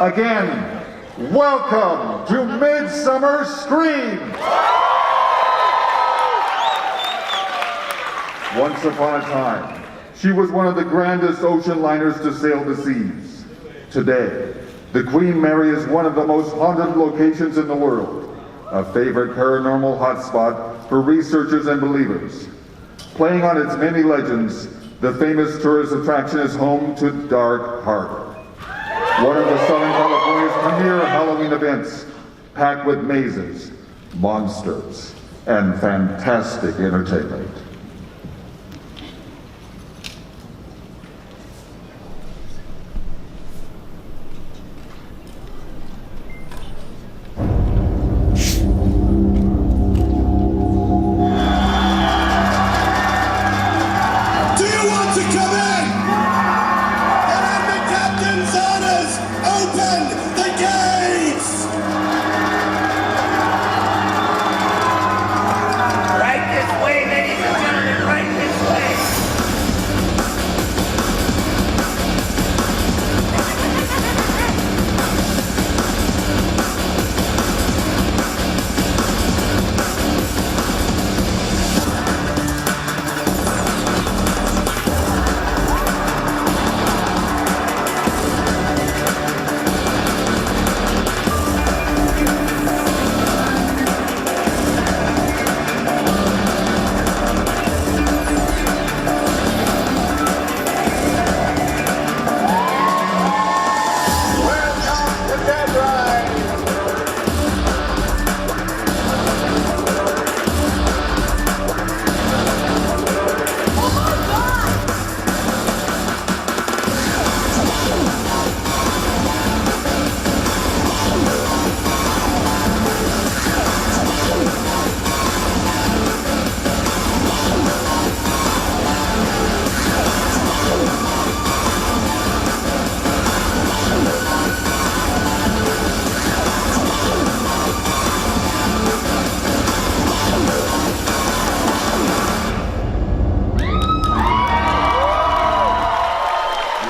Again, welcome to Midsummer Scream! Once upon a time, she was one of the grandest ocean liners to sail the seas. Today, the Queen Mary is one of the most haunted locations in the world, a favorite paranormal hotspot for researchers and believers. Playing on its many legends, the famous tourist attraction is home to Dark Harbor, one of the Southern California's premier Halloween events, packed with mazes, monsters, and fantastic entertainment.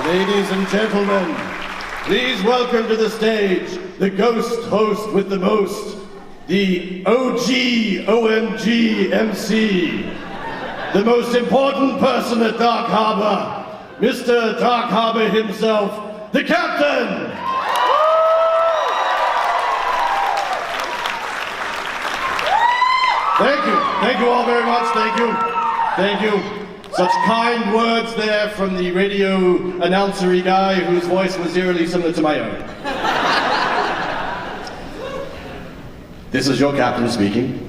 Ladies and gentlemen, please welcome to the stage the ghost host with the most, the OG OMG MC, the most important person at Dark Harbor, Mr. Dark Harbor himself, the Captain! Thank you all very much, thank you. Such kind words there from the radio announcery guy whose voice was eerily similar to my own. This is your captain speaking.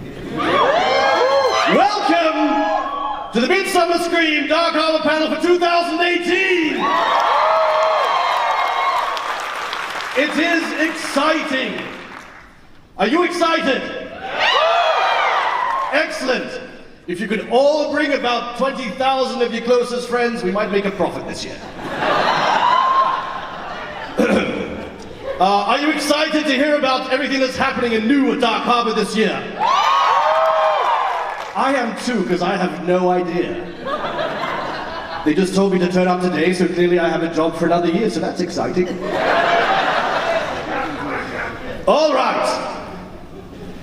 Welcome to the Midsummer Scream Dark Harbor panel for 2018! It is exciting. Are you excited? Excellent. If you could all bring about 20,000 of your closest friends, we might make a profit this year. Are you excited to hear about everything that's happening and new at Dark Harbor this year? I am too, because I have no idea. They just told me to turn up today, so clearly I have a job for another year, so that's exciting. All right.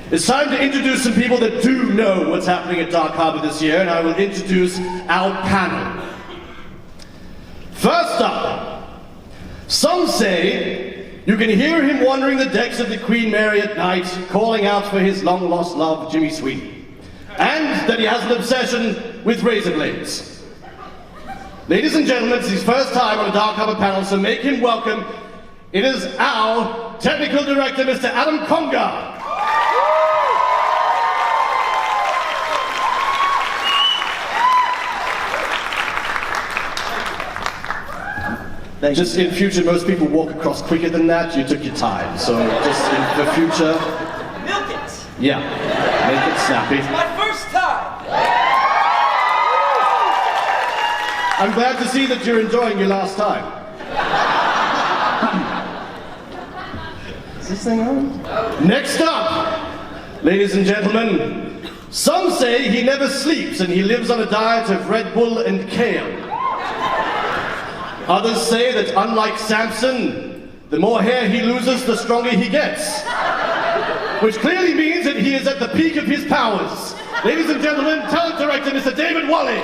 It's time to introduce some people that do know what's happening at Dark Harbor this year, and I will introduce our panel. First up, some say you can hear him wandering the decks of the Queen Mary at night, calling out for his long-lost love, Jimmy Sweeney, and that he has an obsession with razor blades. Ladies and gentlemen, it's his first time on a Dark Harbor panel, so make him welcome. It is our technical director, Mr. Adam Conga. Just in future, most people walk across quicker than that. You took your time, so just in the future... Milk it! Yeah, make it snappy. It's my first time! I'm glad to see that you're enjoying your last time. Is this thing on? Next up, ladies and gentlemen, some say he never sleeps and he lives on a diet of Red Bull and kale. Others say that unlike Samson, The more hair he loses, the stronger he gets. Which clearly means that he is at the peak of his powers. Ladies and gentlemen, talent director, Mr. David Wally.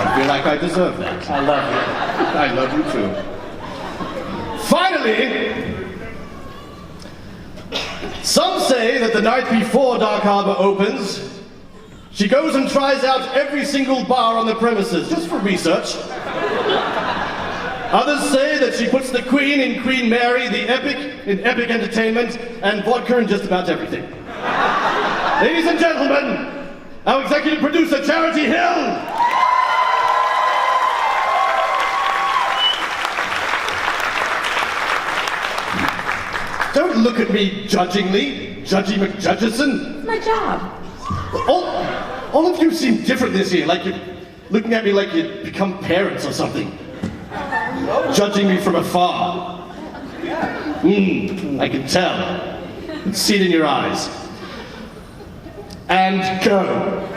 I feel like I deserve that. I love you. I love you too. Finally, some say that the night before Dark Harbor opens, she goes and tries out every single bar on the premises, just for research. Others say that she puts the Queen in Queen Mary, the Epic in Epic Entertainment, and vodka in just about everything. Ladies and gentlemen, our executive producer, Charity Hill. Don't look at me judgingly, Judgy McJudgeson. It's my job. All of you seem different this year, like you're looking at me like you'd become parents or something. Judging me from afar. I can tell. I can see it in your eyes. And go.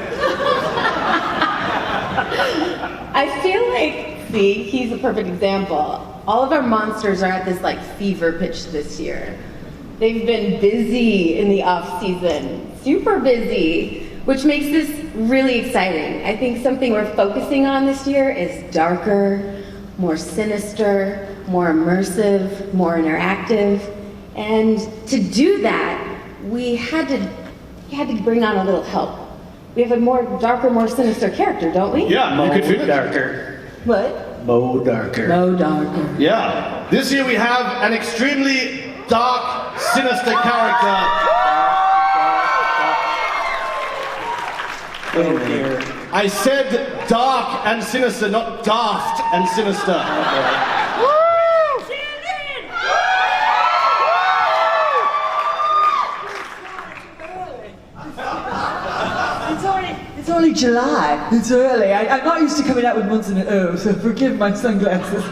I feel like, see, he's a perfect example. All of our monsters are at this like fever pitch this year. They've been busy in the off season, super busy, which makes this really exciting. I think something we're focusing on this year is darker, more sinister, more immersive, more interactive. And to do that, we had to bring on a little help. We have a more darker, more sinister character, don't we? Yeah, you could feel it. Darker. What? Mo darker. No darker. Yeah. This year we have an extremely dark, sinister character. Oh dear. I said dark and sinister, not daft and sinister. It's only July. It's early. I'm not used to coming out with months in a row, so forgive my sunglasses.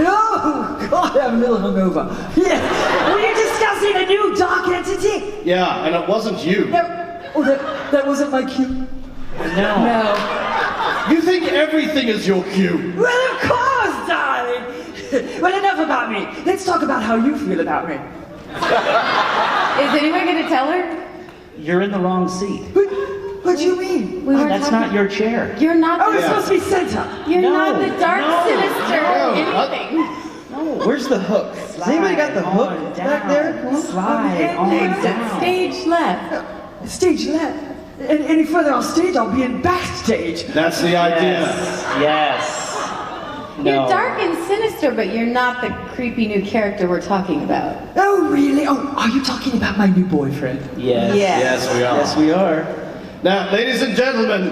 Oh, God, I'm a little hungover. Yes, we're discussing a new dark entity. Yeah, and it wasn't you. That wasn't my cue. No. You think everything is your cue. Well, of course, darling. Well, enough about me. Let's talk about how you feel about me. Is anyone gonna tell her? You're in the wrong seat. What do you mean? We weren't That's talking- not your chair. You're not Oh, the it's supposed to be center. You're No, not the dark, no, sinister no. anything. Where's the hook? Has anybody got the hook back there? Slide on down. down. Stage left. Stage left. Any further off stage, I'll be in backstage. That's the idea. Yes. You're No. dark and sinister, but you're not the creepy new character we're talking about. Oh, really? Oh, are you talking about my new boyfriend? Yes. Yes, we are. Yes, we are. Now, ladies and gentlemen,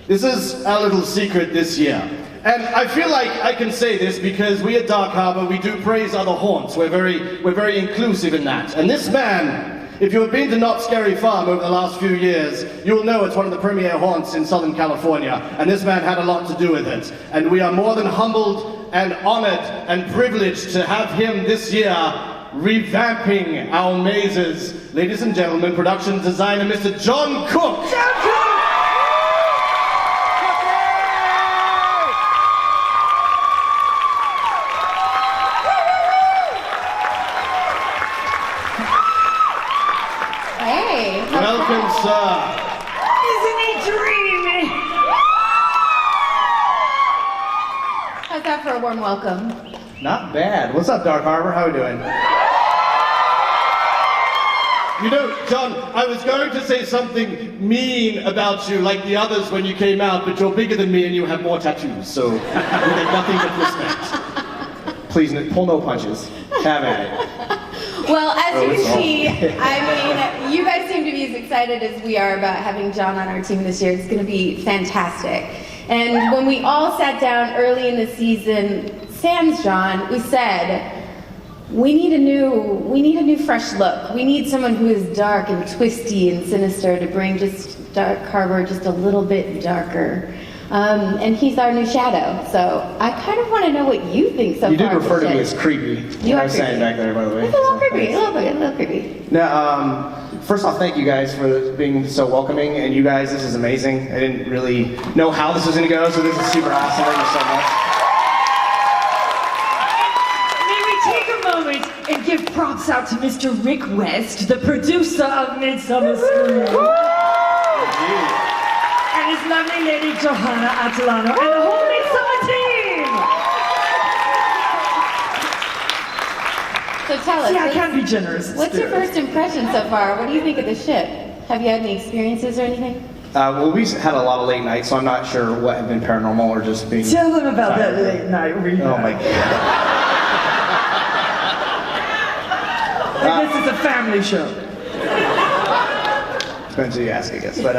this is our little secret this year. And I feel like I can say this because we at Dark Harbor, we do praise other haunts. We're very inclusive in that. And this man, if you have been to Knott's Scary Farm over the last few years, you'll know it's one of the premier haunts in Southern California. And this man had a lot to do with it. And we are more than humbled and honored and privileged to have him this year revamping our mazes. Ladies and gentlemen, production designer Mr. John Cook. Hey. Welcome, sir. Isn't he dreamy? How's that for a warm welcome? Not bad. What's up, Dark Harbor? How are we doing? You know, John, I was going to say something mean about you like the others when you came out, but you're bigger than me and you have more tattoos, so you get nothing but respect. Please, pull no punches. Have at it. Well, as you can see, I mean, you guys seem to be as excited as we are about having John on our team this year. It's going to be fantastic. And when we all sat down early in the season, sans John, we said, we need a new fresh look. We need someone who is dark and twisty and sinister to bring just Dark Harbor just a little bit darker. And he's our new shadow. So I kind of want to know what you think so far. You did of refer the to me shit. as creepy. You I are was saying creepy. back there, by the way. It's a little creepy, a little creepy. Now, First off, thank you guys for being so welcoming, and you guys, this is amazing. I didn't really know how this was going to go, so this is super awesome. Thank you so much. May we take a moment and give props out to Mr. Rick West, the producer of Midsummer Scream. And his lovely lady Johanna Atalano and the whole Midsummer team! So tell us, See, I can be generous. in what's your spirit. first impression so far? What do you think of the ship? Have you had any experiences or anything? Well, we had a lot of late nights, so I'm not sure what had been paranormal or just being... Tell them about that late night read. Oh my God. This is a family show. Depends who you ask, I guess. But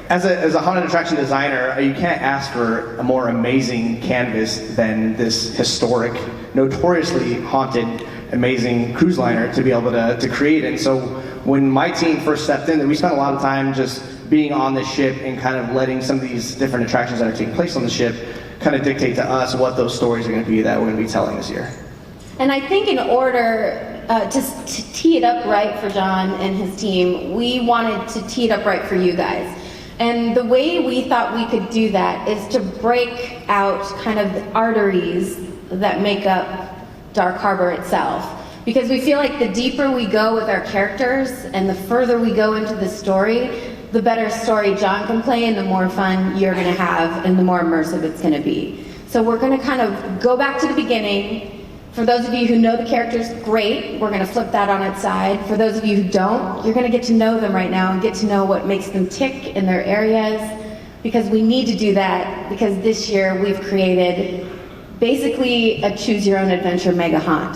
as a haunted attraction designer, you can't ask for a more amazing canvas than this historic, notoriously haunted, amazing cruise liner to be able to create. And so when my team first stepped in, we spent a lot of time just being on the ship and kind of letting some of these different attractions that are taking place on the ship kind of dictate to us what those stories are going to be that we're going to be telling this year. And I think in order to tee it up right for John and his team, we wanted to tee it up right for you guys. And the way we thought we could do that is to break out kind of the arteries that make up Dark Harbor itself. Because we feel like the deeper we go with our characters and the further we go into the story, the better story John can play and the more fun you're gonna have and the more immersive it's gonna be. So we're gonna kind of go back to the beginning. For those of you who know the characters, great, we're gonna flip that on its side. For those of you who don't, you're gonna get to know them right now and get to know what makes them tick in their areas, because we need to do that, because this year we've created basically a choose your own adventure mega haunt.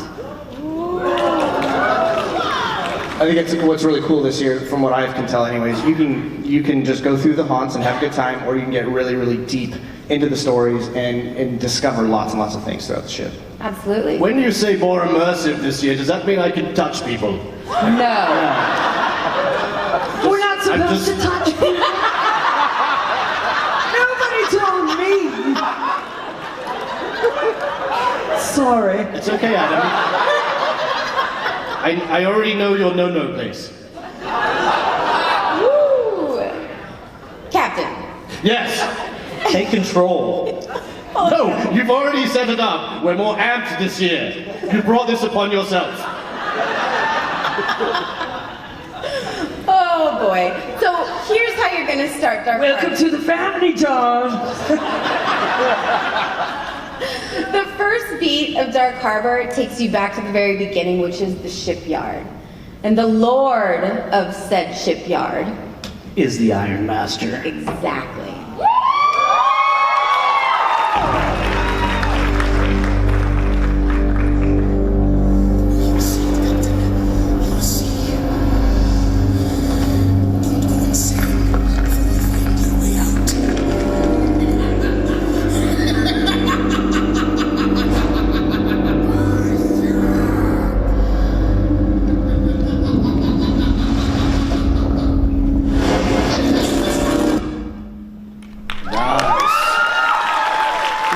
I think it's what's really cool this year, from what I can tell anyways, you can just go through the haunts and have a good time, or you can get really, really deep into the stories and discover lots and lots of things throughout the ship. Absolutely. When you say more immersive this year, does that mean I can touch people? No. We're not supposed to touch people. Nobody told me. Sorry. It's okay, Adam. I already know your no-no place. Woo! Captain. Yes. Take control. No, you've already set it up. We're more amped this year. You brought this upon yourself. Oh boy. So here's how you're gonna start Dark Welcome Harbor. to the family, John. The first beat of Dark Harbor takes you back to the very beginning, which is the shipyard. And the lord of said shipyard. Is the Iron Master. Exactly.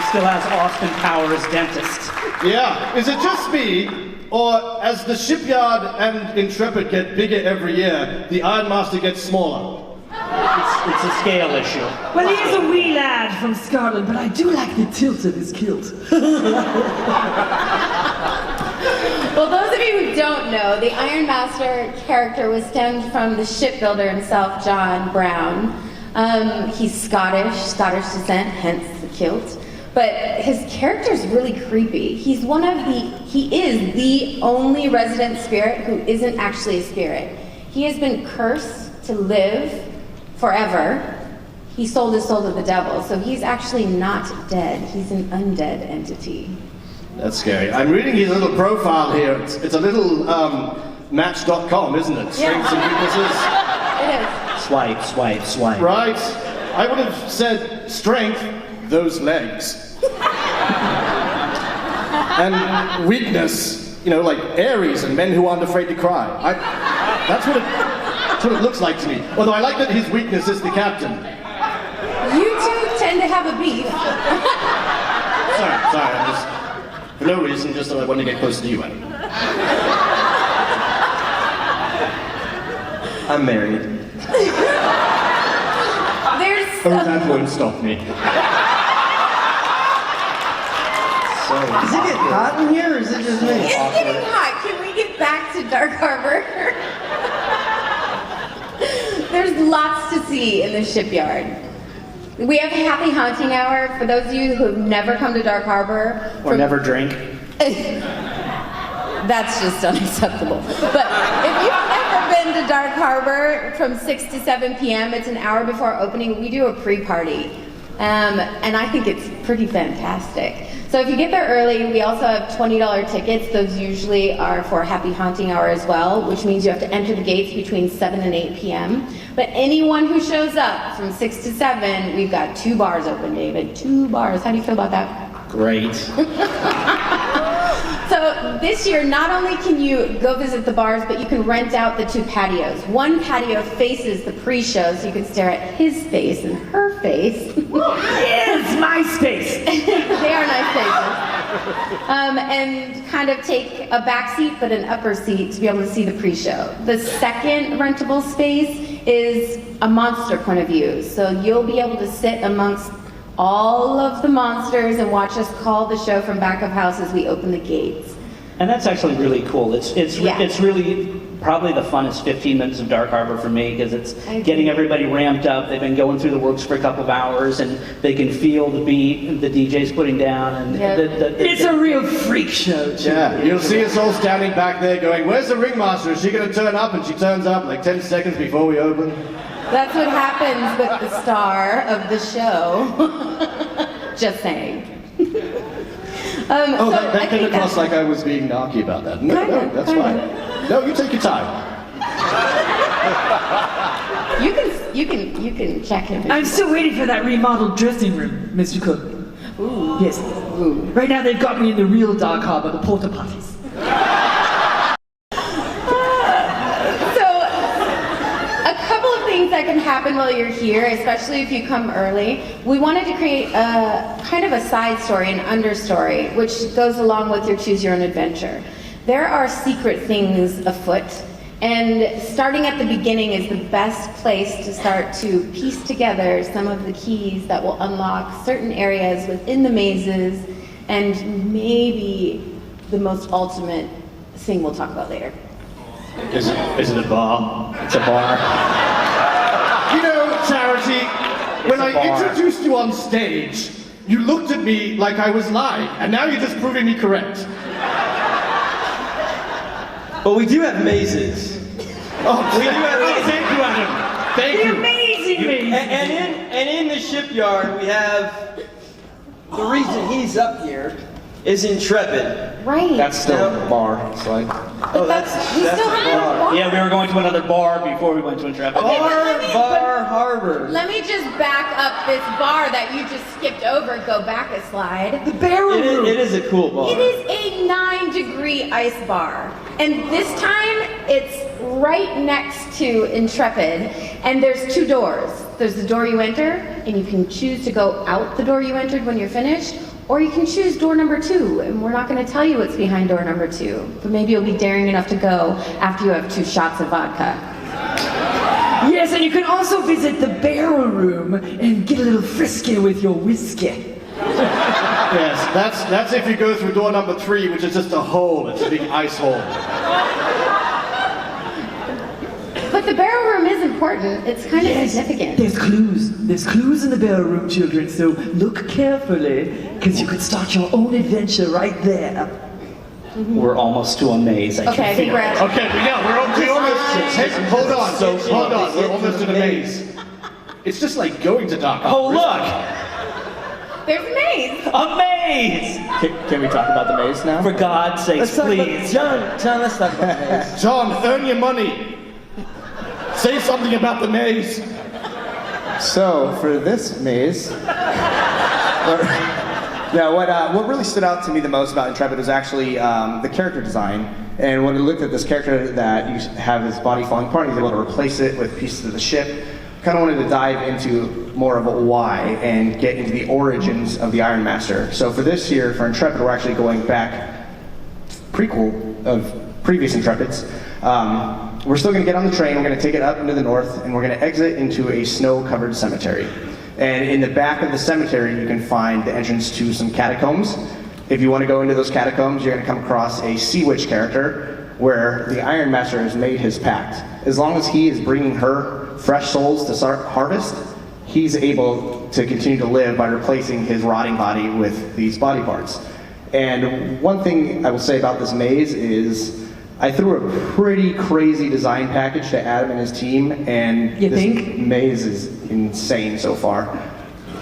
Still has Austin Powers dentist. Yeah, is it just me, or as the shipyard and Intrepid get bigger every year, the Iron Master gets smaller? It's a scale issue. Well, he is a wee lad from Scotland, but I do like the tilt of his kilt. Well, those of you who don't know, the Iron Master character was stemmed from the shipbuilder himself, John Brown. He's Scottish descent, hence the kilt. But his character is really creepy. He is the only resident spirit who isn't actually a spirit. He has been cursed to live forever. He sold his soul to the devil, so he's actually not dead. He's an undead entity. That's scary. I'm reading his little profile here. It's a little Match.com, isn't it? Strengths and weaknesses. It is. Swipe, swipe, swipe. Right. I would have said strength, those legs. And weakness, like Aries and men who aren't afraid to cry. That's what it looks like to me. Although I like that his weakness is the captain. You two tend to have a beef. Sorry, I'm just, for no reason, just that I wanted to get close to you, Annie. I'm married. There's Oh, that won't stop me. Does it get hot in here, or is it just me? It's getting hot. Can we get back to Dark Harbor? There's lots to see in the shipyard. We have Happy Haunting Hour. For those of you who have never come to Dark Harbor, Or never drink. that's just unacceptable. But if you've never been to Dark Harbor from 6 to 7 p.m., it's an hour before opening, we do a pre-party. And I think it's pretty fantastic. So if you get there early, we also have $20 tickets. Those usually are for Happy Haunting Hour as well, which means you have to enter the gates between 7 and 8 p.m. But anyone who shows up from 6 to 7, we've got 2 bars open, David. 2 bars. How do you feel about that? Great. So this year, not only can you go visit the bars, but you can rent out the 2 patios. One patio faces the pre-show, so you can stare at his face and her face. Yes, my space. They are nice faces. And kind of take a back seat, but an upper seat to be able to see the pre-show. The second rentable space is a monster point of view. So you'll be able to sit amongst all of the monsters and watch us call the show from back of house as we open the gates. And that's actually really cool. It's really probably the funnest 15 minutes of Dark Harbor for me, because it's getting everybody ramped up. They've been going through the works for a couple of hours, and they can feel the beat the DJ's putting down. And It's a real freak show, too. Yeah, you'll see us all standing back there going, "Where's the ringmaster? Is she going to turn up?" And she turns up like 10 seconds before we open. That's what happens with the star of the show. Just saying. Oh, so that I came think across that's- like I was being narky about that. No, that's kinda. fine. No, you take your time. You can check him. I'm still waiting for that remodeled dressing room, Mr. Cook. Ooh. Yes. Ooh. Right now they've got me in the real Dark Harbor, the porta potties. So, a couple of things that can happen while you're here, especially if you come early. We wanted to create a kind of a side story, an understory, which goes along with your Choose Your Own Adventure. There are secret things afoot, and starting at the beginning is the best place to start to piece together some of the keys that will unlock certain areas within the mazes, and maybe the most ultimate thing we'll talk about later. Is it a bar? It's a bar. You know, Charity, when I bar. introduced you on stage, you looked at me like I was lying, and now you're just proving me correct. But we do have mazes. Oh, We do have mazes. thank you, Adam. Thank The you. amazing maze. And in the shipyard, we have the reason he's up here is Intrepid. Right. That's still a bar. It's like Oh, that's we that's still a have bar. a bar. Yeah, we were going to another bar before we went to Intrepid. Okay, but let me- Bar Harbor. Let me just back up this bar that you just skipped over. Go back a slide. The barrel room. It is a cool bar. It is a 9-degree ice bar. And this time it's right next to Intrepid. And there's 2 doors. There's the door you enter, and you can choose to go out the door you entered when you're finished, or you can choose door number 2. And we're not going to tell you what's behind door number 2. But maybe you'll be daring enough to go after you have 2 shots of vodka. Yes, and you can also visit the barrel room and get a little frisky with your whiskey. Yes, that's if you go through door number 3, which is just a hole. It's a big ice hole. But the barrel room is important. It's kind of significant. There's clues. There's clues in the barrel room, children, so look carefully, because you could start your own adventure right there. We're almost to a maze. I Okay, I can think feel we're it. at Okay, we almost. Hey, hold on. So Hold on. close. We're almost in a maze. It's just like going to Dark Oh, Harbor. look! There's a maze. A maze! Can we talk about the maze now? For God's sakes, Let's talk please. about John, let's talk about the maze. John, earn your money. Say something about the maze. So for this maze, what really stood out to me the most about Intrepid was actually the character design. And when we looked at this character that you have his body falling apart, he's able to replace it with pieces of the ship. Kind of wanted to dive into more of a why and get into the origins of the Iron Master. So for this year, for Intrepid, we're actually going back prequel of previous Intrepids. we're still going to get on the train, we're going to take it up into the north, and we're going to exit into a snow-covered cemetery. And in the back of the cemetery, you can find the entrance to some catacombs. If you want to go into those catacombs, you're going to come across a sea witch character where the Iron Master has made his pact. As long as he is bringing her fresh souls to start harvest, he's able to continue to live by replacing his rotting body with these body parts. And one thing I will say about this maze is I threw a pretty crazy design package to Adam and his team, and this maze is insane so far.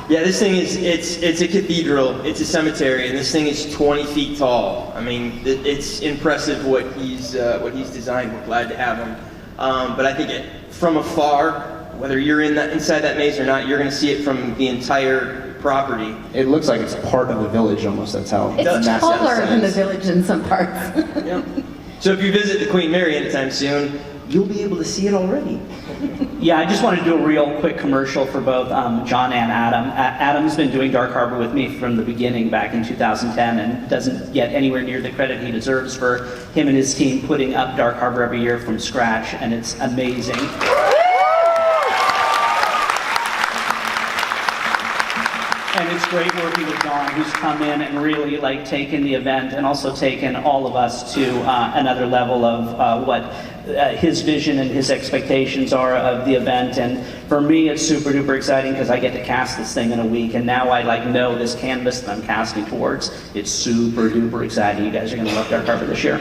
Yeah, this thing is, it's a cathedral, it's a cemetery, and this thing is 20 feet tall. I mean, it's impressive what he's designed. We're glad to have him. But I think from afar, whether you're inside that maze or not, you're going to see it from the entire property. It looks like it's part of the village almost, that's how It's taller than the village in some parts. Yep. So if you visit the Queen Mary anytime soon, you'll be able to see it already. Yeah, I just want to do a real quick commercial for both John and Adam. Adam's been doing Dark Harbor with me from the beginning back in 2010 and doesn't get anywhere near the credit he deserves for him and his team putting up Dark Harbor every year from scratch, and it's amazing. And it's great working with John, who's come in and really taken the event and also taken all of us to another level of what his vision and his expectations are of the event. And for me, it's super duper exciting because I get to cast this thing in a week, and now I know this canvas that I'm casting towards. It's super duper exciting. You guys are going to love Dark Harbor this year.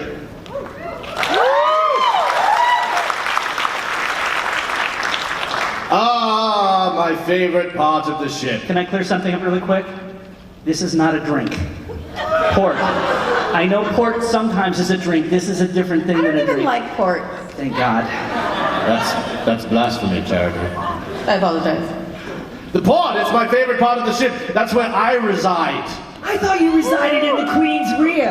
My favorite part of the ship. Can I clear something up really quick? This is not a drink. Port. I know port sometimes is a drink. This is a different thing than a drink. I don't even like port. Thank God. That's blasphemy, Charity. I apologize. The port is my favorite part of the ship. That's where I reside. I thought you resided in the Queen's rear.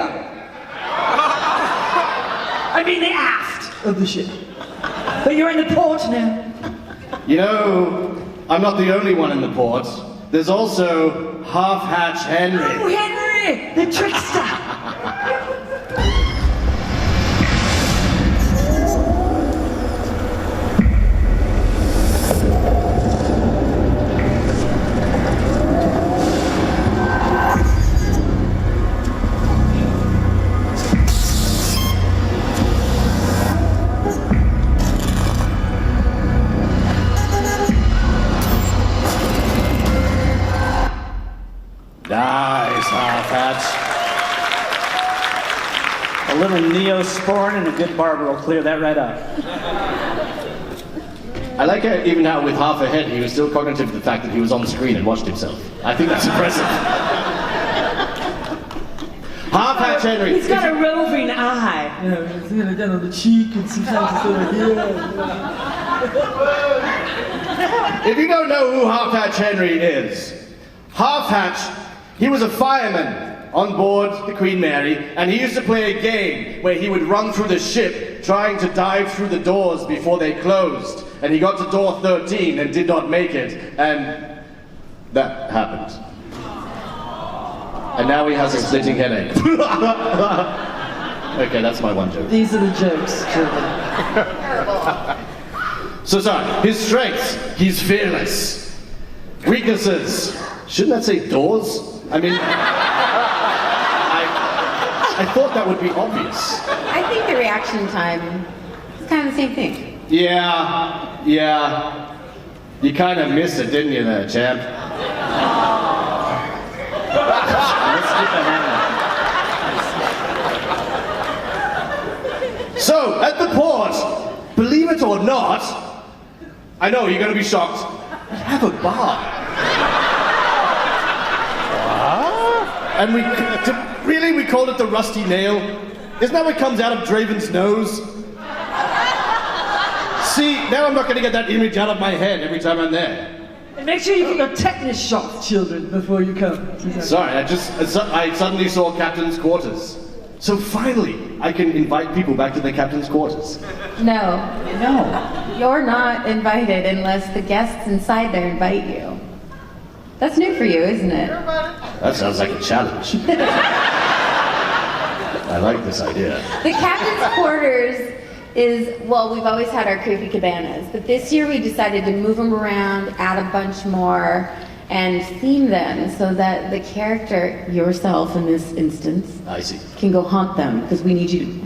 I mean the aft of the ship. But you're in the port now. You know, I'm not the only one in the port. There's also Half-Hatch Henry. Oh, Henry, the trickster. Nice, Half-Hatch. A little Neosporin and a good barber will clear that right up. I like it even how with half a head he was still cognitive of the fact that he was on screen and watched himself. I think that's impressive. Half-Hatch Henry. He's got a roving eye. You know, he's kind of down on the cheek and sometimes it's over here. If you don't know who Half-Hatch Henry is, Half-Hatch, he was a fireman on board the Queen Mary, and he used to play a game where he would run through the ship trying to dive through the doors before they closed. And he got to door 13 and did not make it, and that happened. And now he has a splitting headache. Okay, that's my one joke. These are the jokes, children. So sorry, his strengths, he's fearless. Weaknesses, shouldn't that say doors? I mean, I thought that would be obvious. I think the reaction time is kind of the same thing. Yeah. You kind of missed it, didn't you there, champ? Let's get that So, at the port, believe it or not, I know you're going to be shocked, we have a bar. And we called it the Rusty Nail. Isn't that what comes out of Draven's nose? See, now I'm not going to get that image out of my head every time I'm there. And make sure you get your tetanus shots, children, before you come. Sorry, I suddenly saw Captain's quarters. So finally, I can invite people back to the Captain's quarters. No. You're not invited unless the guests inside there invite you. That's new for you, isn't it? That sounds like a challenge. I like this idea. The captain's quarters is, well, we've always had our creepy cabanas, but this year we decided to move them around, add a bunch more, and theme them so that the character, yourself in this instance, I see. can go haunt them, because we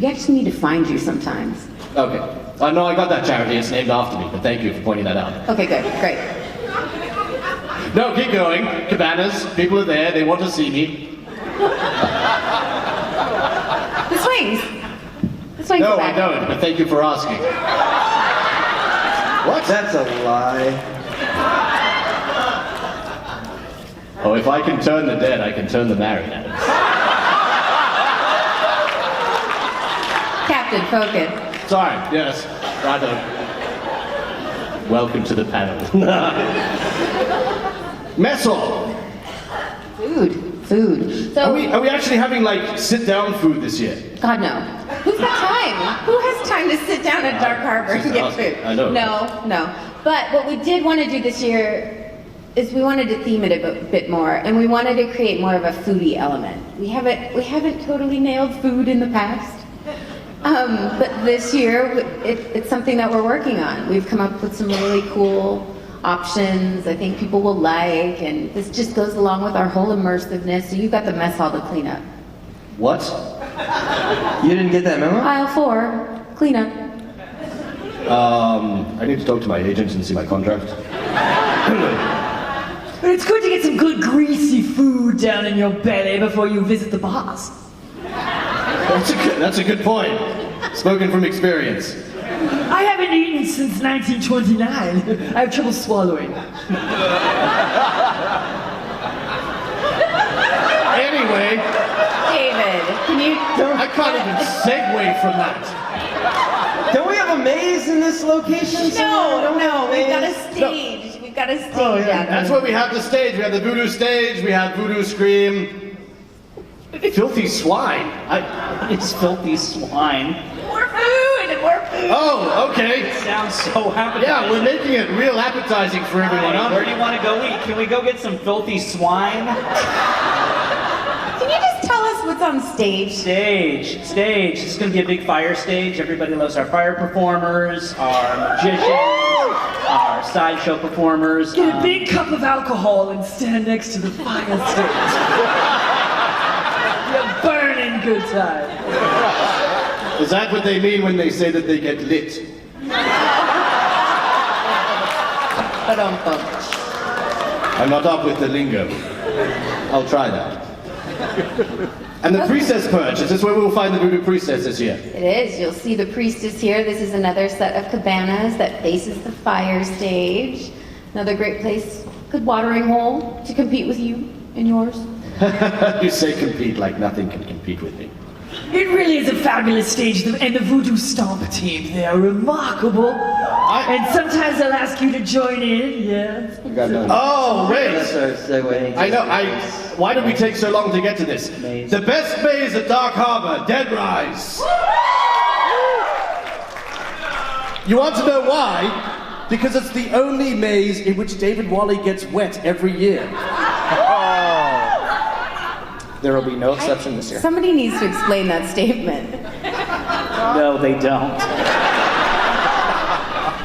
actually need to find you sometimes. Okay. No, I got that charity. It's named after me, but thank you for pointing that out. Okay, good, great. No, keep going. Cabanas, people are there, they want to see me. The swings. The swings No, are I back. don't, but thank you for asking. What? That's a lie. Oh, if I can turn the dead, I can turn the married, Adams. Captain, focus. Sorry, yes, rather. Welcome to the panel. Mess hall. Food. So, Are we actually having like sit-down food this year? God, no. Who's got time? Who has time to sit down at Dark Harbor and get food? I know. No. But what we did want to do this year is we wanted to theme it a bit more, and we wanted to create more of a foodie element. We haven't totally nailed food in the past, but this year it's something that we're working on. We've come up with some really cool options I think people will like, and this just goes along with our whole immersiveness. So you've got the mess hall to clean up. What? You didn't get that memo? Aisle 4, clean up. I need to talk to my agent and see my contract. But it's good to get some good greasy food down in your belly before you visit the boss. That's a good point. Spoken from experience. I haven't eaten since 1929. I have trouble swallowing. Anyway, David, can you... I can't even segue from that. Don't we have a maze in this location? No, we've got a stage. We've got a stage out there. That's why we have the stage. We have the voodoo stage, we have voodoo scream. Filthy swine. It's filthy swine. More food! Oh, okay. Sounds so appetizing. Yeah, we're making it real appetizing for everyone, huh? Where do you want to go eat? Can we go get some filthy swine? Can you just tell us what's on stage? Stage. This is going to be a big fire stage. Everybody loves our fire performers, our magicians, our sideshow performers. Get a big cup of alcohol and stand next to the fire stage. You're burning good time. Is that what they mean when they say that they get lit? I'm not up with the lingo. I'll try that. And the priestess perch, is this where we'll find the voodoo priestess this year? It is. You'll see the priestess here. This is another set of cabanas that faces the fire stage. Another great place, good watering hole to compete with you and yours. You say compete like nothing can compete with me. It really is a fabulous stage, and the Voodoo Stomp team, they are remarkable. And sometimes they'll ask you to join in, yes. Oh, wait! Segue. I know, why did we take so long to get to this? Maze. The best maze at Dark Harbor, Dead Rise. You want to know why? Because it's the only maze in which David Wally gets wet every year. There will be no exception this year. Somebody needs to explain that statement. No, they don't.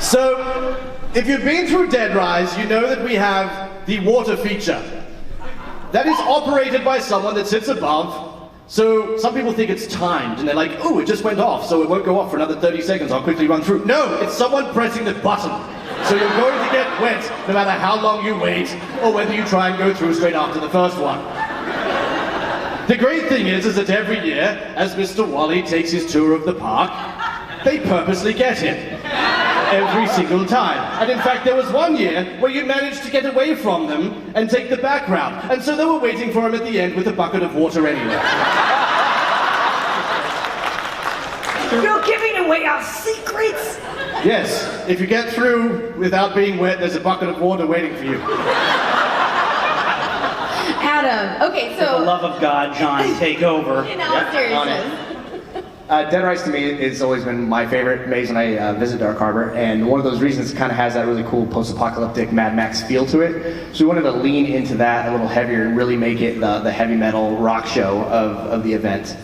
So, if you've been through Dead Rise, you know that we have the water feature. That is operated by someone that sits above. So, some people think it's timed, and they're like, oh, it just went off, so it won't go off for another 30 seconds, I'll quickly run through. No, it's someone pressing the button. So you're going to get wet no matter how long you wait, or whether you try and go through straight after the first one. The great thing is that every year, as Mr. Wally takes his tour of the park, they purposely get him. Every single time. And in fact, there was one year where you managed to get away from them and take the back route. And so they were waiting for him at the end with a bucket of water anyway. You're giving away our secrets? Yes, if you get through without being wet, there's a bucket of water waiting for you. Adam, okay, For the so love of God, John, take over. in all seriousness, Dead Rise to me has always been my favorite maze when I visit Dark Harbor, and one of those reasons it kind of has that really cool post-apocalyptic Mad Max feel to it. So we wanted to lean into that a little heavier and really make it the heavy metal rock show of the event.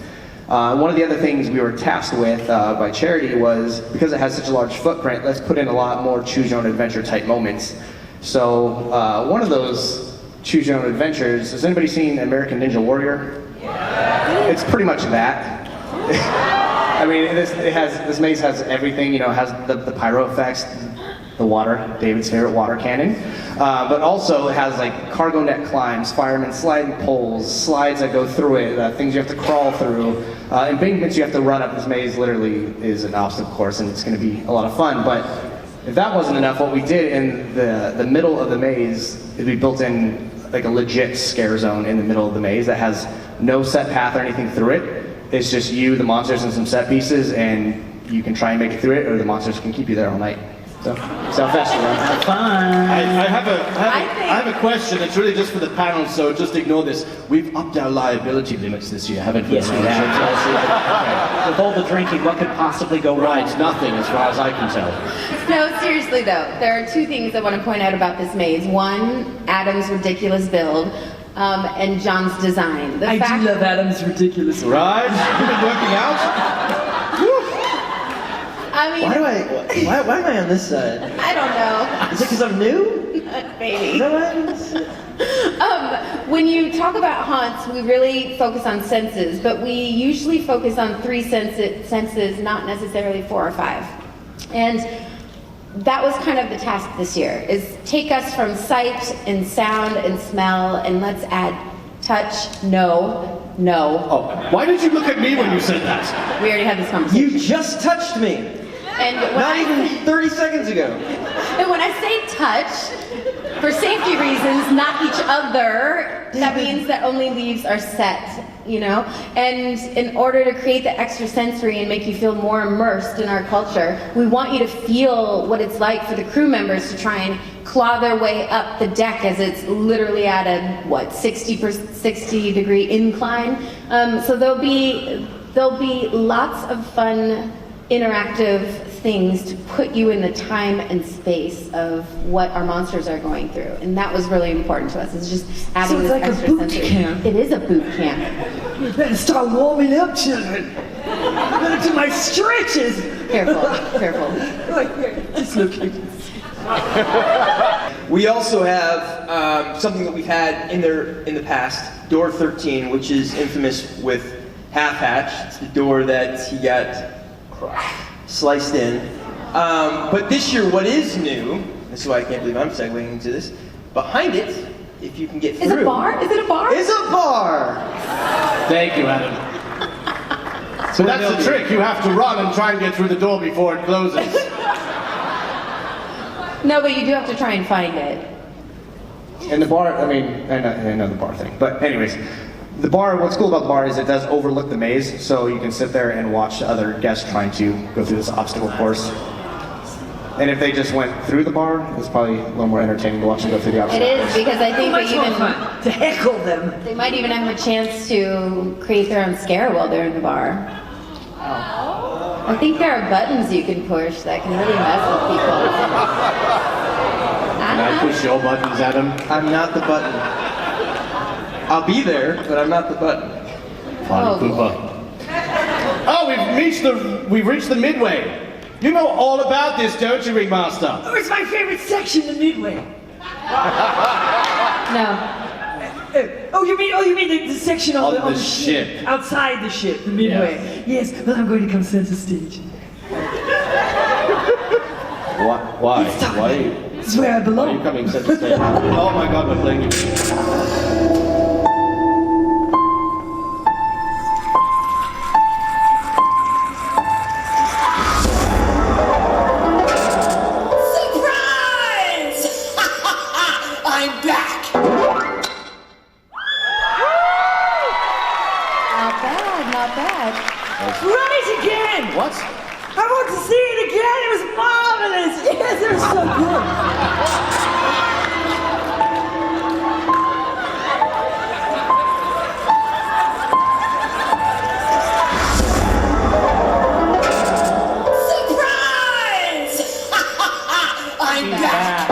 One of the other things we were tasked with by Charity was, because it has such a large footprint, let's put in a lot more choose your own adventure type moments. So one of those choose your own adventures, has anybody seen American Ninja Warrior? Yeah. It's pretty much that. I mean, this maze has everything, you know, it has the pyro effects, the water, David's favorite water cannon, but also it has like cargo net climbs, firemen sliding poles, slides that go through it, things you have to crawl through, embankments you have to run up. This maze literally is an obstacle course, and it's going to be a lot of fun. But if that wasn't enough, what we did in the middle of the maze is we built in like a legit scare zone in the middle of the maze that has no set path or anything through it. It's just you, the monsters, and some set pieces, and you can try and make it through it, or the monsters can keep you there all night. So, see how fast you run. Have fun. I have a question. It's really just for the panel, so just ignore this. We've upped our liability limits this year, haven't we? Yes, we have. With all the drinking, what could possibly go wrong? Right, nothing as far as I can tell. No, seriously though, there are two things I want to point out about this maze. One, Adam's ridiculous build, and John's design. I do love Adam's ridiculous. Right? You've been working out? I mean, Why am I on this side? I don't know. Is it because I'm new? Maybe. Is that what? When you talk about haunts, we really focus on senses, but we usually focus on three senses, not necessarily 4 or 5. And that was kind of the task this year, is take us from sight and sound and smell, and let's add touch, no. Oh, why did you look at me when you said that? We already had this conversation. You just touched me. And when Not even 30 seconds ago. And when I say touch, for safety reasons, not each other, that means that only leaves are set, you know? And in order to create the extra sensory and make you feel more immersed in our culture, we want you to feel what it's like for the crew members to try and claw their way up the deck as it's literally at a, 60-degree incline. So there'll be lots of fun, interactive things to put you in the time and space of what our monsters are going through, and that was really important to us. It's just adding this like a extra boot sensory. camp. It is a boot camp. You better start warming up, children. I'm gonna do my stretches. Careful. Like, just looking. We also have something that we've had in the past, door 13, which is infamous with Half Hatch. It's the door that he got sliced in. But this year, what is new, this is why I can't believe I'm segueing into this, behind it, if you can get through. Is it a bar? Is it a bar? It's a bar! Thank you, Adam. So that's the trick. You have to run and try and get through the door before it closes. No, but you do have to try and find it. And the bar, I know the bar thing. But anyways, the bar, what's cool about the bar is it does overlook the maze, so you can sit there and watch other guests trying to go through this obstacle course. And if they just went through the bar, it's probably a little more entertaining to watch them go through the obstacle It is, course. because I think Much more fun to heckle them. they might even have a chance to create their own scare while they're in the bar. I think there are buttons you can push that can really mess with people. Can I push your buttons, Adam? I'm not the button. I'll be there, but I'm not the button. Party pooper. Oh, we've reached the midway. You know all about this, don't you, Ringmaster? Oh, it's my favorite section, the midway. No. Oh, you mean the section on On the the ship. outside the ship, the midway. Yes, well, I'm going to come center stage. Why? It's time. Why? It's where I Are belong. you coming center stage? Oh my God, we're playing you. Surprise! I'm back. Not bad. Right again! What? I want to see it again! It was marvelous! Yes, it was so good! Surprise! I'm back.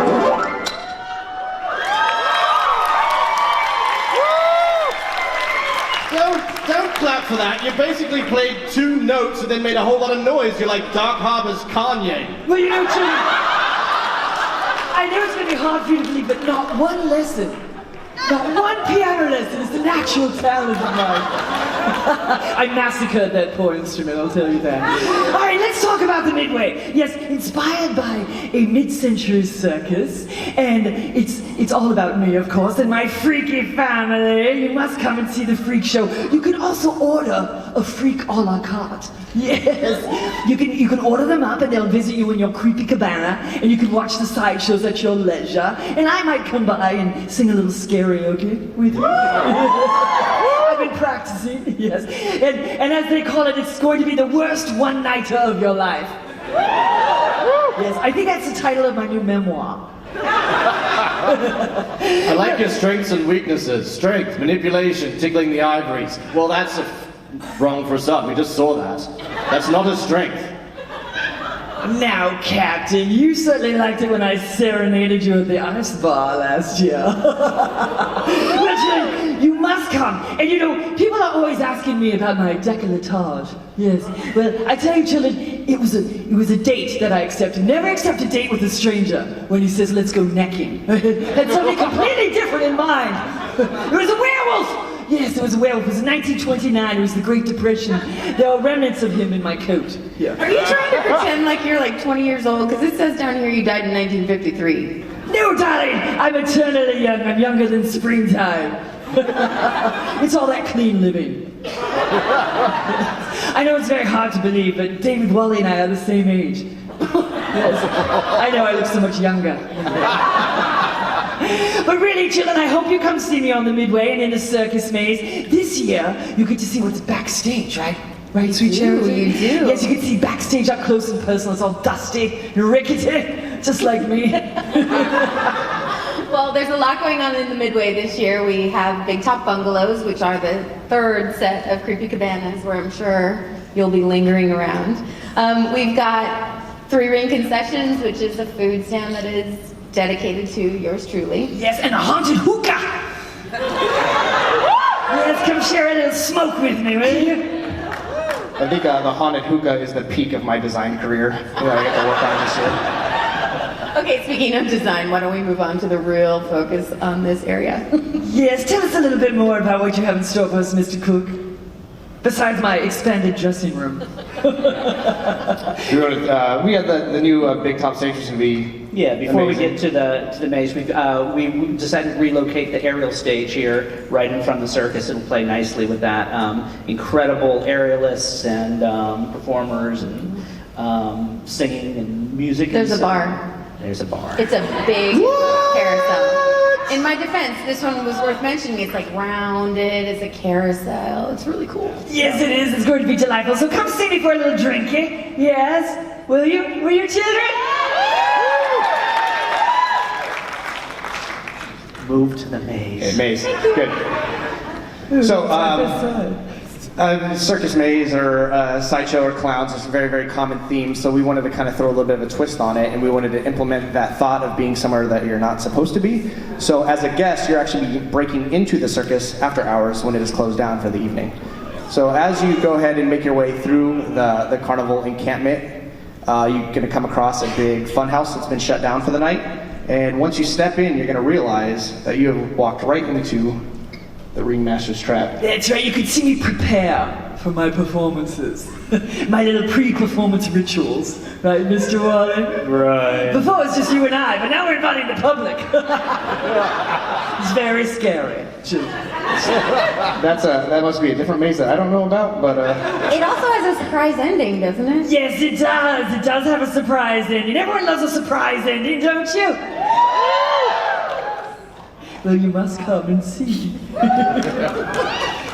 Don't clap for for that. You basically played 2 notes and then made a whole lot of noise. You're like Dark Harbor's Kanye. Well, you know, Jimmy, I know it's going to be hard for you to believe, but not one lesson, not one piano lesson is an actual talent of mine. I massacred that poor instrument, I'll tell you that. All right, let's talk about the Midway. Yes, inspired by a mid-century circus, and it's all about me, of course, and my freaky family. You must come and see the freak show. You can also order a freak a la carte. Yes, you can order them up, and they'll visit you in your creepy cabana, and you can watch the sideshows at your leisure. And I might come by and sing a little karaoke with you. I've been practicing, yes. And as they call it, it's going to be the worst one-nighter of your life. Yes, I think that's the title of my new memoir. I like your strengths and weaknesses. Strength, manipulation, tickling the ivories. Well, that's wrong for a start. We just saw that. That's not a strength. Now, Captain, you certainly liked it when I serenaded you at the ice bar last year. Well, Children, you must come. And you know, people are always asking me about my décolletage. Yes. Well, I tell you, children, it was a date that I accepted. Never accept a date with a stranger when he says, let's go necking. Had something completely different in mind. It was a werewolf! Yes, it was a werewolf. It was 1929. It was the Great Depression. There are remnants of him in my coat. Yeah. Are you trying to pretend like you're like 20 years old? Because it says down here you died in 1953. No, darling! I'm eternally young. I'm younger than springtime. It's all that clean living. I know it's very hard to believe, but David Wally and I are the same age. Yes. I know I look so much younger. But really, children, I hope you come see me on the Midway and in the circus maze. This year, you get to see what's backstage, right? Right, sweet Charity? You do. Yes, you can see backstage up close and personal. It's all dusty and rickety, just like me. Well, there's a lot going on in the Midway this year. We have Big Top Bungalows, which are the 3rd set of creepy cabanas where I'm sure you'll be lingering around. We've got 3 Ring Concessions, which is a food stand that is dedicated to yours truly. Yes, and a haunted hookah! Yes, come share a little smoke with me, will you? I think the haunted hookah is the peak of my design career that I get to work on this year. Okay, speaking of design, why don't we move on to the real focus on this area? Yes, tell us a little bit more about what you have in store for us, Mr. Cook. Besides my expanded dressing room. We have the new Big Top stage is going to be Yeah, before amazing. we get to the maze, we decided to relocate the aerial stage here right in front of the circus. It'll play nicely with that. Incredible aerialists and performers and singing and music. There's a and bar. There's a bar. It's a big carousel. In my defense, this one was worth mentioning. It's like rounded, it's a carousel. It's really cool. Yes, it is. It's going to be delightful. So come see me for a little drinky. Yes? Will you? Will you, children? Move to the maze. Okay, maze. Good. So, circus maze or sideshow or clowns is a very, very common theme, so we wanted to kind of throw a little bit of a twist on it, and we wanted to implement that thought of being somewhere that you're not supposed to be. So as a guest, you're actually breaking into the circus after hours when it is closed down for the evening. So as you go ahead and make your way through the carnival encampment, you're going to come across a big fun house that's been shut down for the night, and once you step in, you're going to realize that you have walked right into the Ringmaster's Trap. That's right. You can see me prepare for my performances. My little pre-performance rituals. Right, Mr. Wally? Right. Before it was just you and I, but now we're inviting the public. It's very scary. That must be a different maze that I don't know about, but It also has a surprise ending, doesn't it? Yes, it does. It does have a surprise ending. Everyone loves a surprise ending, don't you? Well, you must come and see.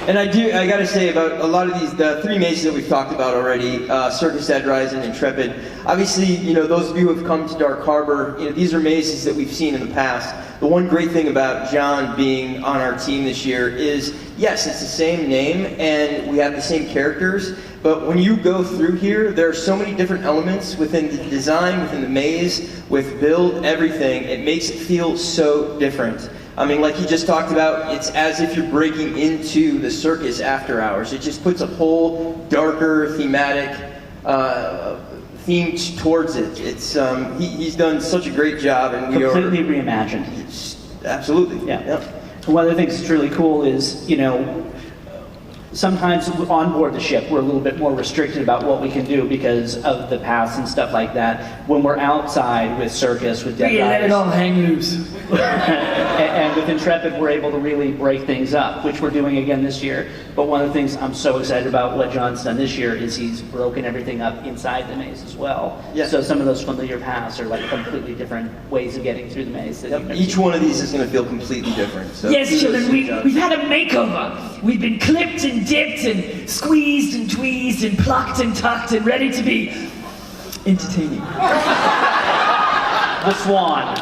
And I gotta say about a lot of the 3 mazes that we've talked about already, Circus Ed Rising, Intrepid. Obviously, you know, those of you who have come to Dark Harbor, you know, these are mazes that we've seen in the past. The one great thing about John being on our team this year is, yes, it's the same name and we have the same characters, but when you go through here, there are so many different elements within the design, within the maze, with build, everything. It makes it feel so different. I mean, like he just talked about, it's as if you're breaking into the circus after hours. It just puts a whole darker thematic theme towards it. It's he's done such a great job, and we Completely reimagined. Absolutely. Yeah. Yep. One of the things that's really cool is, sometimes on board the ship, we're a little bit more restricted about what we can do because of the paths and stuff like that. When we're outside with Circus, with Dead We let it Riders, all hang loose. and with Intrepid, we're able to really break things up, which we're doing again this year. But one of the things I'm so excited about what John's done this year is he's broken everything up inside the maze as well. Yeah. So some of those familiar paths are like completely different ways of getting through the maze. That you've never Each seen. one of these is going to feel completely different. So Yes, kudos children, to you, John. we've had a makeover. We've been clipped and dipped and squeezed and tweezed and plucked and tucked and ready to be entertaining. The Swan.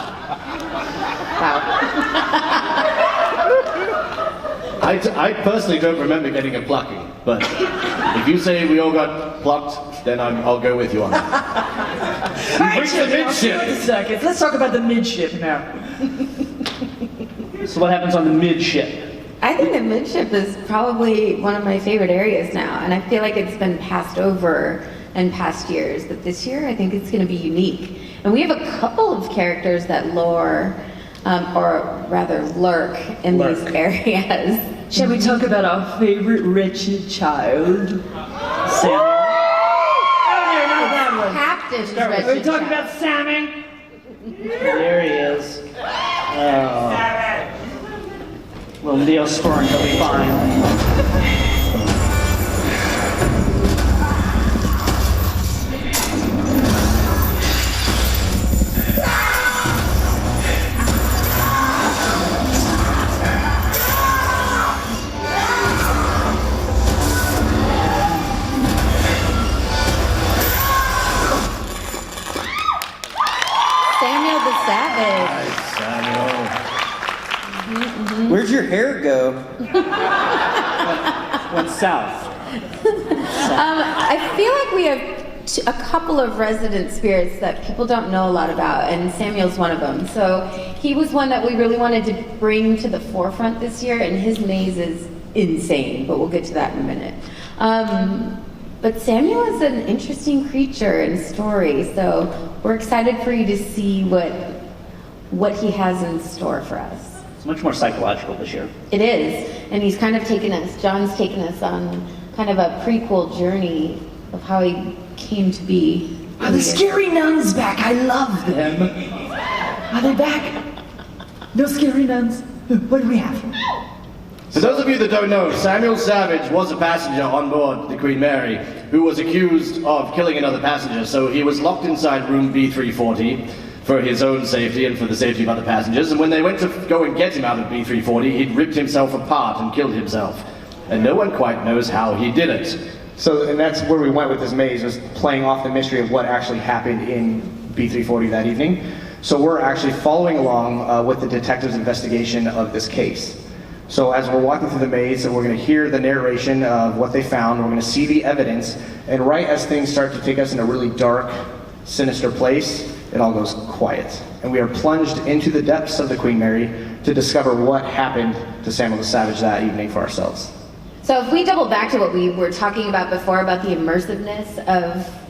I personally don't remember getting a plucking, but if you say we all got plucked, then I'll go with you on that. All right, Bring the children, I'll see you in midship. a second. Let's talk about the midship now. So what happens on the midship? I think the midship is probably one of my favorite areas now, and I feel like it's been passed over in past years, but this year I think it's going to be unique. And we have a couple of characters that lure, or rather lurk in these areas. Shall we talk about our favorite wretched child? Samuel. Oh, no, not that one. Captain's Are we Wretched talking Child. about Sammy? There he is. Oh. Well, Neosporin, he'll be fine. Samuel the Savage. Where'd your hair go? Went south. I feel like we have a couple of resident spirits that people don't know a lot about, and Samuel's one of them. So he was one that we really wanted to bring to the forefront this year, and his maze is insane, but we'll get to that in a minute. But Samuel is an interesting creature and story, so we're excited for you to see what he has in store for us. It's much more psychological this year. It is, and he's kind of John's taken us on kind of a prequel journey of how he came to be. Are the scary nuns back? I love them. Are they back? No scary nuns? What do we have? For those of you that don't know, Samuel Savage was a passenger on board the Queen Mary who was accused of killing another passenger, so he was locked inside room B340 for his own safety and for the safety of other passengers, and when they went to go and get him out of B340, he'd ripped himself apart and killed himself. And no one quite knows how he did it. So, and that's where we went with this maze, was playing off the mystery of what actually happened in B340 that evening. So we're actually following along with the detective's investigation of this case. So as we're walking through the maze, we're going to hear the narration of what they found, we're going to see the evidence, and right as things start to take us in a really dark, sinister place, it all goes quiet. And we are plunged into the depths of the Queen Mary to discover what happened to Samuel the Savage that evening for ourselves. So if we double back to what we were talking about before about the immersiveness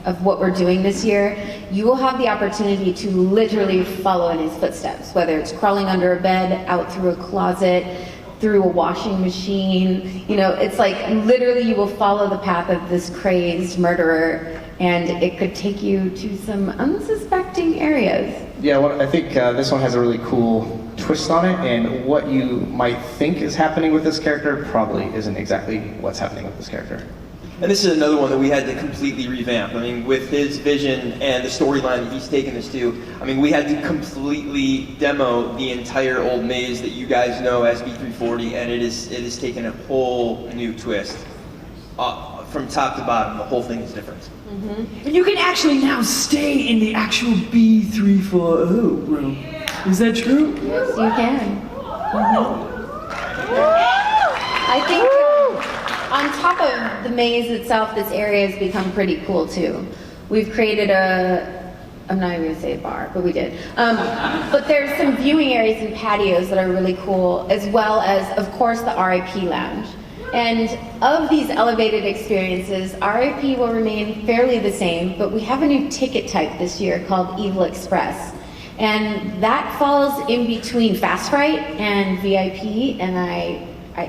of what we're doing this year, you will have the opportunity to literally follow in his footsteps, whether it's crawling under a bed, out through a closet, through a washing machine. You know, it's like literally you will follow the path of this crazed murderer, and it could take you to some unsuspecting areas. Yeah, well, I think this one has a really cool twist on it, and what you might think is happening with this character probably isn't exactly what's happening with this character. And this is another one that we had to completely revamp. I mean, with his vision and the storyline that he's taken us to, I mean, we had to completely demo the entire old maze that you guys know as B340, and it is taken a whole new twist. From top to bottom, the whole thing is different. Mm-hmm. And you can actually now stay in the actual B340 room. Is that true? Yes, you can. I think on top of the maze itself, this area has become pretty cool too. We've created a I'm not even gonna say a bar, but we did. But there's some viewing areas and patios that are really cool, as well as, of course, the RIP lounge. And of these elevated experiences, RIP will remain fairly the same, but we have a new ticket type this year called Evil Express. And that falls in between Fast Fright and VIP, and I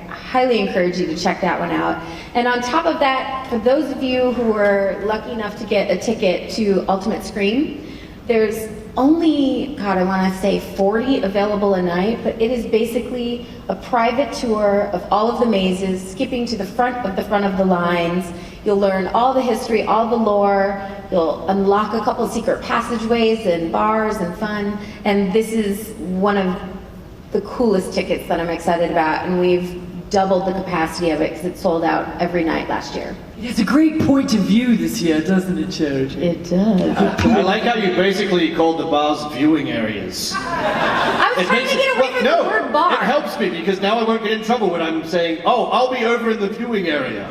highly encourage you to check that one out. And on top of that, for those of you who were lucky enough to get a ticket to Ultimate Scream, there's only, God, I want to say 40 available a night, but it is basically a private tour of all of the mazes, skipping to the front of the lines. You'll learn all the history, all the lore. You'll unlock a couple secret passageways and bars and fun. And this is one of the coolest tickets that I'm excited about, and we've doubled the capacity of it because it sold out every night last year. It's a great point of view this year, doesn't it, Charity? It does. I like how you basically called the bars viewing areas. I was trying to get away from the word bar. It helps me because now I won't get in trouble when I'm saying, oh, I'll be over in the viewing area.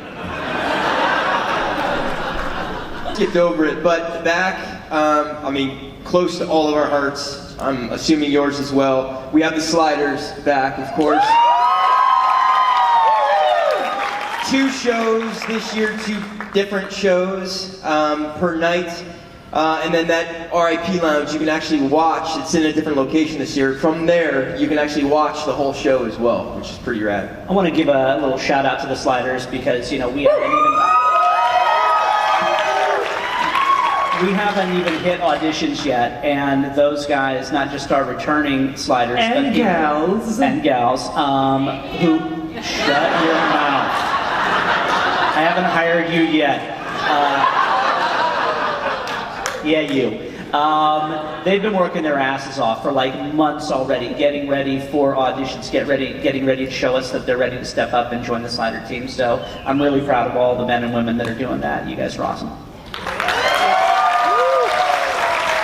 Skipped over it, but back, I mean, close to all of our hearts. I'm assuming yours as well. We have the sliders back, of course. 2 shows this year, 2 different shows per night. And then that RIP lounge you can actually watch. It's in a different location this year. From there, you can actually watch the whole show as well, which is pretty rad. I want to give a little shout out to the sliders because, you know, we haven't even hit auditions yet, and those guys not just are returning sliders, And but gals. Who shut your mouth. I haven't hired you yet. Yeah, you. They've been working their asses off for like months already, getting ready for auditions, getting ready to show us that they're ready to step up and join the slider team. So I'm really proud of all the men and women that are doing that. You guys are awesome.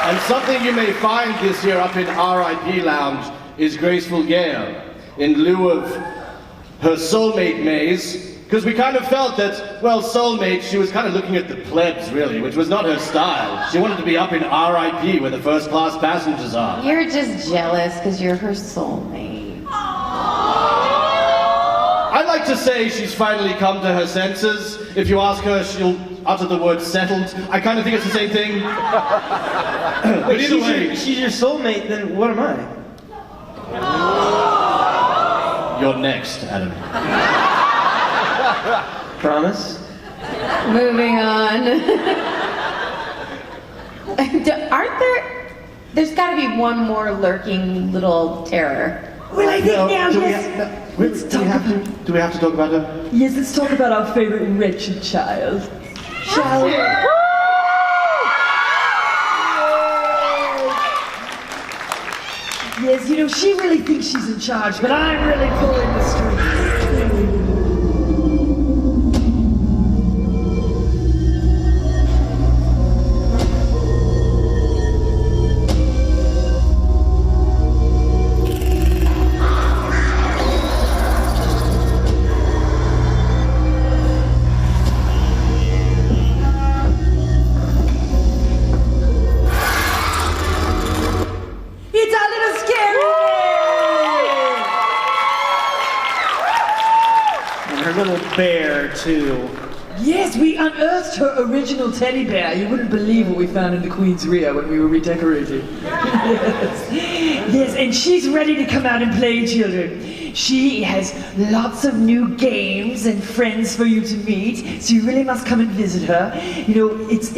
And something you may find this year up in RIP Lounge is Graceful Gale, in lieu of her soulmate maze, because we kind of felt that, well, soulmate, she was kind of looking at the plebs, really, which was not her style. She wanted to be up in RIP where the first-class passengers are. You're just jealous because you're her soulmate. I'd like to say she's finally come to her senses. If you ask her, she'll utter the word settled. I kind of think it's the same thing. But either way... She's your soulmate, then what am I? You're next, Adam. Promise? Moving on. There's got to be one more lurking little terror. Well, I think now, do yes. do we have to talk about her? Yes, let's talk about our favorite wretched child. Shall we? Yes, you know, she really thinks she's in charge, but I'm really pulling the strings. Bear, too. Yes, we unearthed her original teddy bear. You wouldn't believe what we found in the Queen's rear when we were redecorating. Yes. Yes, and she's ready to come out and play, children. She has lots of new games and friends for you to meet, so you really must come and visit her. You know, it's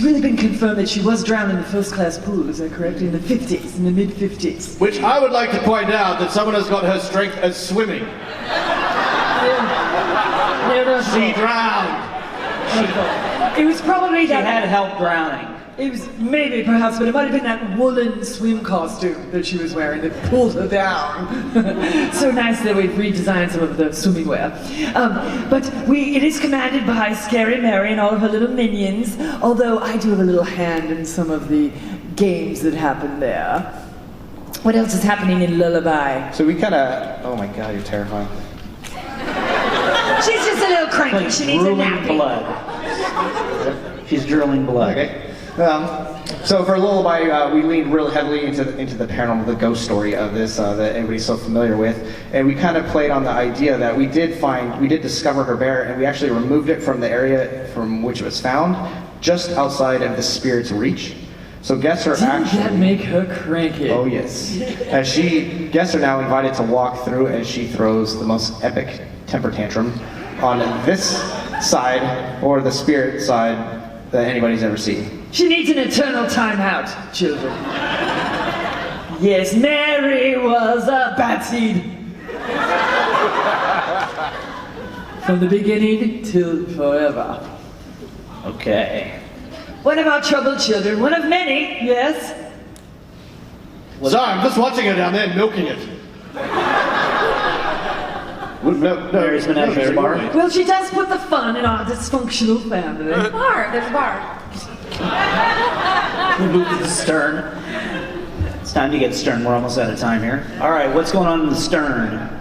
really been confirmed that she was drowned in the first-class pool, is that correct? In the 50s, in the mid-50s. Which I would like to point out that someone has got her strength as swimming. She drowned. It was probably She that. had help drowning. It was maybe, perhaps, but it might have been that woolen swim costume that she was wearing that pulled her down. So nice that we've redesigned some of the swimming wear. But it is commanded by Scary Mary and all of her little minions, although I do have a little hand in some of the games that happen there. What else is happening in Lullaby? So we kind of... Oh my god, you're terrifying. She's just a little cranky. Like She needs a drooling nappy. blood. She's drooling blood. Okay. So for Lullaby, we leaned real heavily into the paranormal, the ghost story of this that everybody's so familiar with, and we kind of played on the idea that we did discover her bear, and we actually removed it from the area from which it was found, just outside of the spirit's reach. So guests are Didn't that make her cranky? Oh yes. Guests are now invited to walk through as she throws the most epic temper tantrum on this side, or the spirit side, that anybody's ever seen. She needs an eternal timeout, children. Yes, Mary was a bad seed. From the beginning till forever. Okay. One of our troubled children, one of many, yes? Sorry, I'm just watching her down there milking it. Mary's Menagerie bar. Well, she does put the fun in our dysfunctional family. There's a bar. We moved to the stern. It's time to get stern. We're almost out of time here. All right, what's going on in the stern?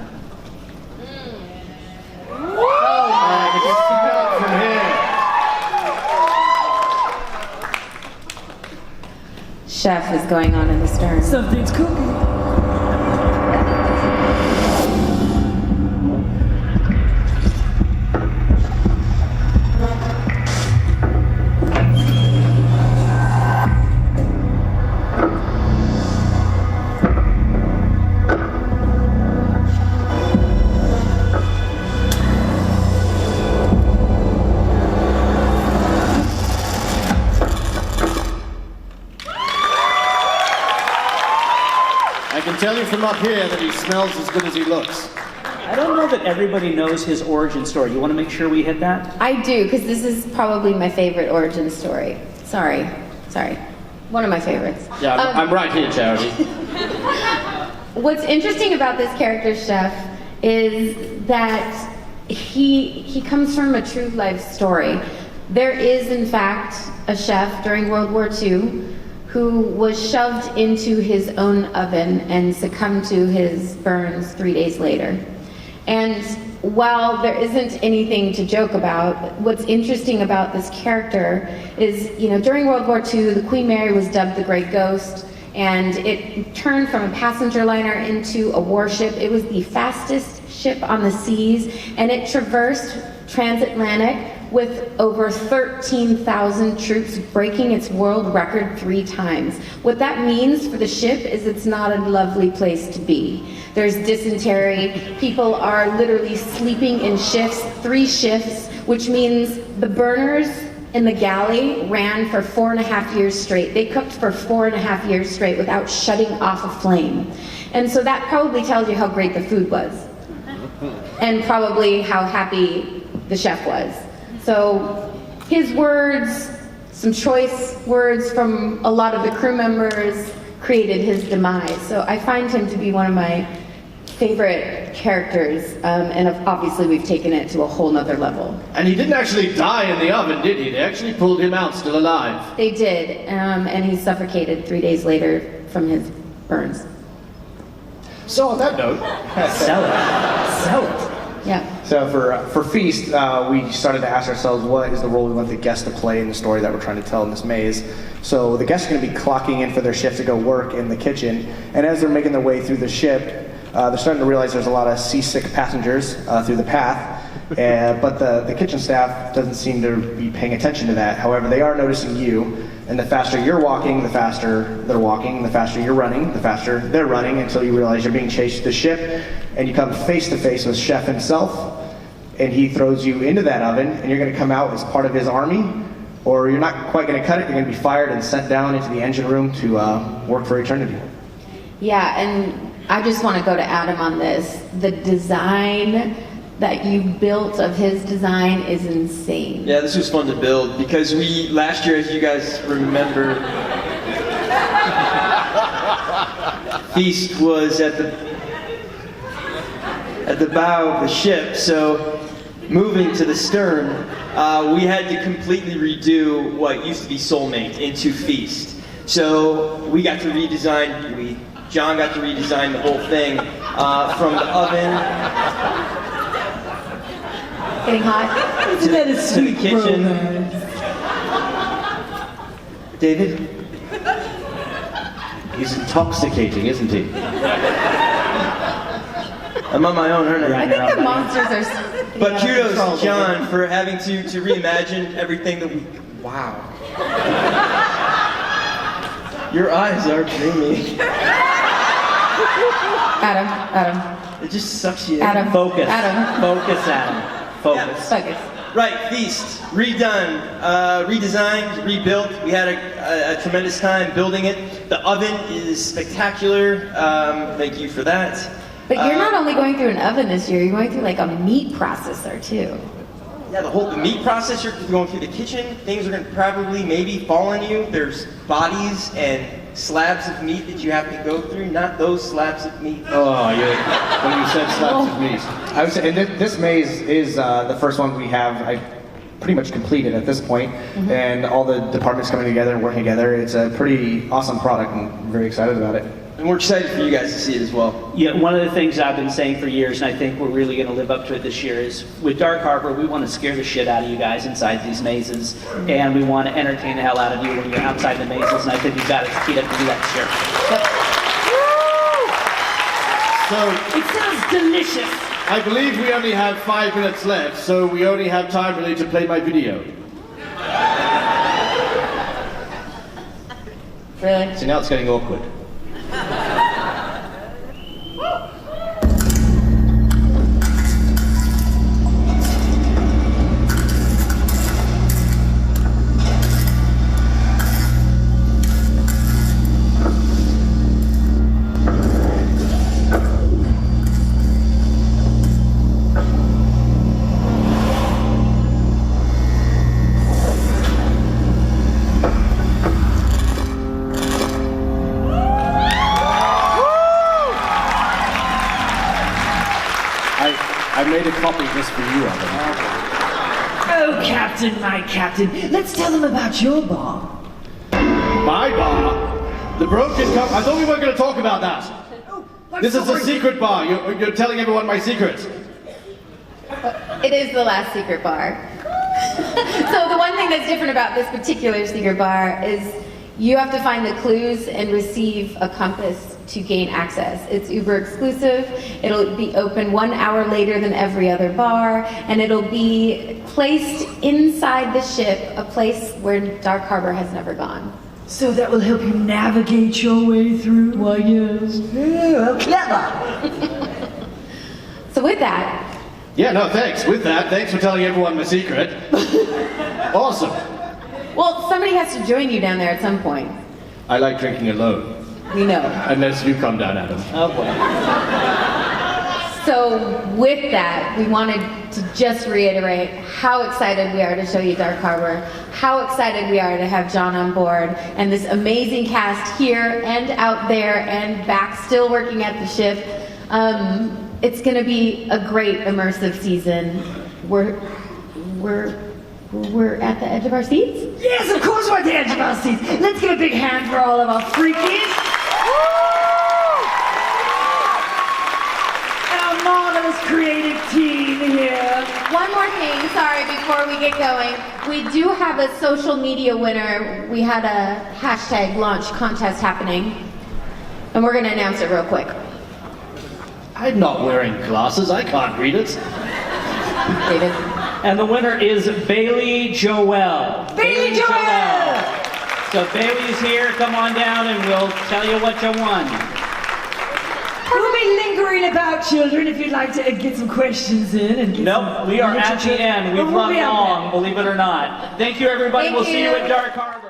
Chef is going on in the stern. Something's cooking. I can tell you from up here that he smells as good as he looks. I don't know that everybody knows his origin story. You want to make sure we hit that? I do, because this is probably my favorite origin story. Sorry. One of my favorites. Yeah, I'm right here, Charity. What's interesting about this character, Chef, is that he comes from a true life story. There is, in fact, a chef during World War II who was shoved into his own oven and succumbed to his burns 3 days later. And while there isn't anything to joke about, what's interesting about this character is, during World War II, the Queen Mary was dubbed the Great Ghost, and it turned from a passenger liner into a warship. It was the fastest ship on the seas, and it traversed transatlantic with over 13,000 troops, breaking its world record 3 times. What that means for the ship is it's not a lovely place to be. There's dysentery, people are literally sleeping in shifts, 3 shifts, which means the burners in the galley ran for 4.5 years straight. They cooked for 4.5 years straight without shutting off a flame. And so that probably tells you how great the food was, and probably how happy the chef was. So his words, some choice words from a lot of the crew members, created his demise. So I find him to be one of my favorite characters, and obviously we've taken it to a whole nother level. And he didn't actually die in the oven, did he? They actually pulled him out still alive. They did, and he suffocated 3 days later from his burns. So on that note, Sell it. Yeah. So for Feast, we started to ask ourselves, what is the role we want the guests to play in the story that we're trying to tell in this maze? So the guests are going to be clocking in for their shift to go work in the kitchen, and as they're making their way through the ship, they're starting to realize there's a lot of seasick passengers through the path, but the kitchen staff doesn't seem to be paying attention to that. However, they are noticing you, and the faster you're walking, the faster they're walking, the faster you're running, the faster they're running, until you realize you're being chased to the ship, and you come face to face with Chef himself, and he throws you into that oven, and you're going to come out as part of his army, or you're not quite going to cut it, you're going to be fired and sent down into the engine room to work for eternity. Yeah, and I just want to go to Adam on this. The design that you built of his design is insane. Yeah, this was fun to build because last year, as you guys remember, Feast was at the bow of the ship, so moving to the stern, we had to completely redo what used to be Soulmate into Feast. So we got to redesign, John got to redesign the whole thing from the oven Getting hot? Isn't that a to the sweet kitchen. romance? David? He's intoxicating, isn't he? I'm on my own, aren't I? I think the monsters are. But kudos to John for having to reimagine everything that we. Wow. Your eyes are dreamy. Adam. It just sucks you in. Adam. Focus. Adam. Focus, Adam. Focus. Focus. Right, Feast, redone, redesigned, rebuilt. We had a tremendous time building it. The oven is spectacular. Thank you for that. But you're not only going through an oven this year, you're going through like a meat processor too. Yeah, the meat processor, going through the kitchen, things are going to probably maybe fall on you. There's bodies and slabs of meat that you have to go through, not those slabs of meat. Oh, when you said slabs of meat. I would say, and this maze is the first one we have. I pretty much completed at this point, and all the departments coming together and working together. It's a pretty awesome product, and I'm very excited about it. And we're excited for you guys to see it as well. Yeah, one of the things I've been saying for years, and I think we're really going to live up to it this year, is with Dark Harbor, we want to scare the shit out of you guys inside these mazes, and we want to entertain the hell out of you when you're outside the mazes, and I think you've got it teed up to do that this year. So, It sounds delicious. I believe we only have 5 minutes left, so we only have time really to play my video. Really? So now it's getting awkward. I made a copy just for you of it. Oh, Captain, my Captain, let's tell them about your bar. My bar? The Broken Cup? I thought we weren't going to talk about that. Oh, This is a secret bar. You're telling everyone my secrets. It is the last secret bar. So the one thing that's different about this particular secret bar is you have to find the clues and receive a compass to gain access. It's uber exclusive. It'll be open 1 hour later than every other bar, and it'll be placed inside the ship, a place where Dark Harbor has never gone. So that will help you navigate your way through? Why, yes. Yeah, clever. So with that, Yeah, no, thanks. With that, thanks for telling everyone my secret. Awesome. well, somebody has to join you down there at some point. I like drinking alone. We know. Unless you come down, Adam. Oh boy. So with that, we wanted to just reiterate how excited we are to show you Dark Harbor, how excited we are to have John on board, and this amazing cast here and out there and back still working at the ship. It's going to be a great immersive season. We're at the edge of our seats. Yes, of course we're at the edge of our seats. Let's give a big hand for all of our freakies. Our marvelous creative team here. One more thing, sorry, before we get going. We do have a social media winner. We had a hashtag launch contest happening, and we're going to announce it real quick. I'm not wearing glasses. I can't read it. David. And the winner is Bailey Joel. Bailey Joel! So if Bailey's here, come on down and we'll tell you what you won. We'll be lingering about, children, if you'd like to get some questions in. And get Nope, we are at the end. We've run long, believe it or not. Thank you, everybody. Thank We'll see you you. at Dark Harbor.